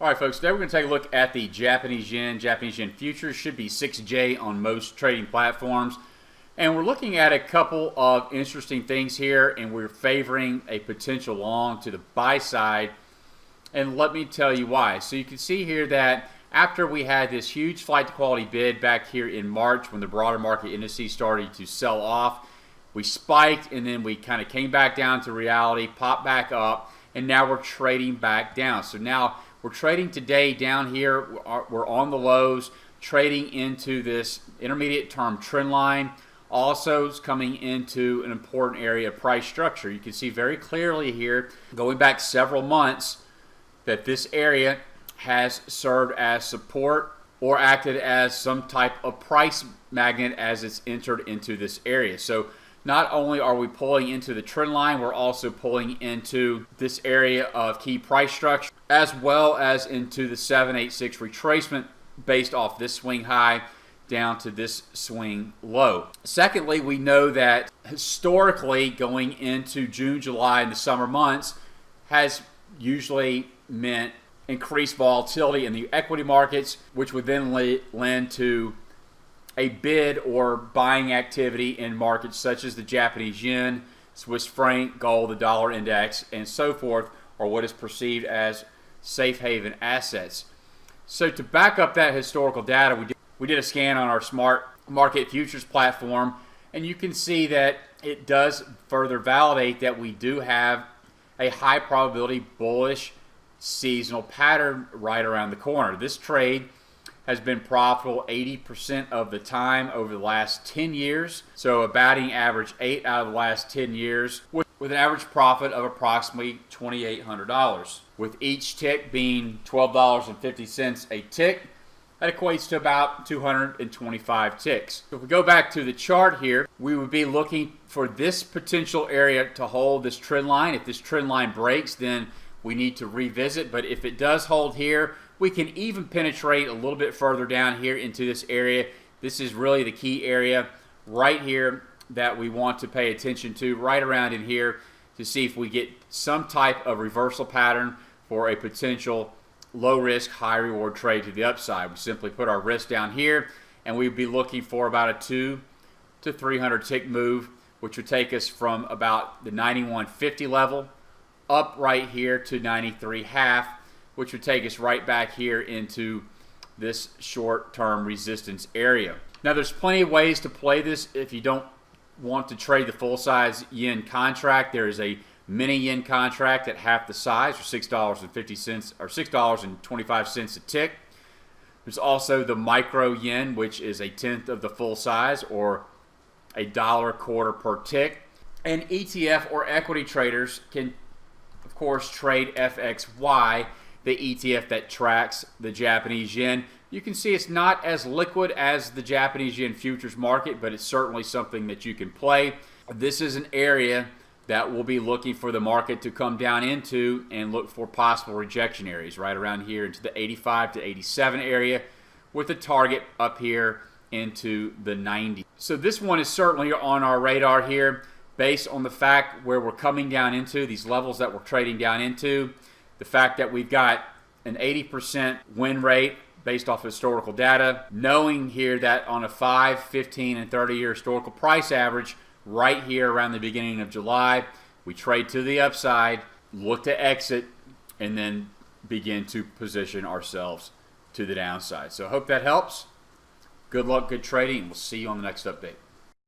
All right, folks, today we're going to take a look at the Japanese yen. Japanese yen futures should be 6J on most trading platforms. And we're looking at a couple of interesting things here, and we're favoring a potential long to the buy side. And let me tell you why. So you can see here that after we had this huge flight to quality bid back here in March when the broader market indices started to sell off, we spiked and then we kind of came back down to reality, popped back up, and now we're trading back down. So now we're trading today down here. We're on the lows, trading into this intermediate term trend line. Also is coming into an important area of price structure. You can see very clearly here, going back several months, that this area has served as support or acted as some type of price magnet as it's entered into this area. So not only are we pulling into the trend line, we're also pulling into this area of key price structure, as well as into the 786 retracement based off this swing high down to this swing low. Secondly, we know that historically going into June, July, and the summer months has usually meant increased volatility in the equity markets, which would then lend to a bid or buying activity in markets such as the Japanese yen, Swiss franc, gold, the dollar index, and so forth, or what is perceived as safe haven assets. So to back up that historical data, we did a scan on our smart market futures platform, and you can see that it does further validate that we do have a high probability bullish seasonal pattern right around the corner. This trade has been profitable 80% of the time over the last 10 years. So a batting average 8 out of the last 10 years with an average profit of approximately $2,800. With each tick being $12.50 a tick, that equates to about 225 ticks. So if we go back to the chart here, we would be looking for this potential area to hold this trend line. If this trend line breaks, then we need to revisit. But if it does hold here, we can even penetrate a little bit further down here into this area. This is really the key area right here that we want to pay attention to, right around in here, to see if we get some type of reversal pattern for a potential low risk, high reward trade to the upside. We simply put our risk down here, and we'd be looking for about a 200 to 300 tick move, which would take us from about the 91.50 level up right here to 93.5, which would take us right back here into this short-term resistance area. Now, there's plenty of ways to play this. If you don't want to trade the full-size yen contract, there is a mini yen contract at half the size, or $6.50 or $6.25 a tick. There's also the micro yen, which is a tenth of the full size, or $1.25 per tick. And ETF or equity traders can, of course, trade FXY, the ETF that tracks the Japanese yen. You can see it's not as liquid as the Japanese yen futures market, but it's certainly something that you can play. This is an area that we'll be looking for the market to come down into and look for possible rejection areas right around here into the 85 to 87 area, with a target up here into the 90. So this one is certainly on our radar here based on the fact where we're coming down into, these levels that we're trading down into, the fact that we've got an 80% win rate based off historical data, knowing here that on a 5, 15, and 30-year historical price average, right here around the beginning of July, we trade to the upside, look to exit, and then begin to position ourselves to the downside. So I hope that helps. Good luck, good trading, and we'll see you on the next update.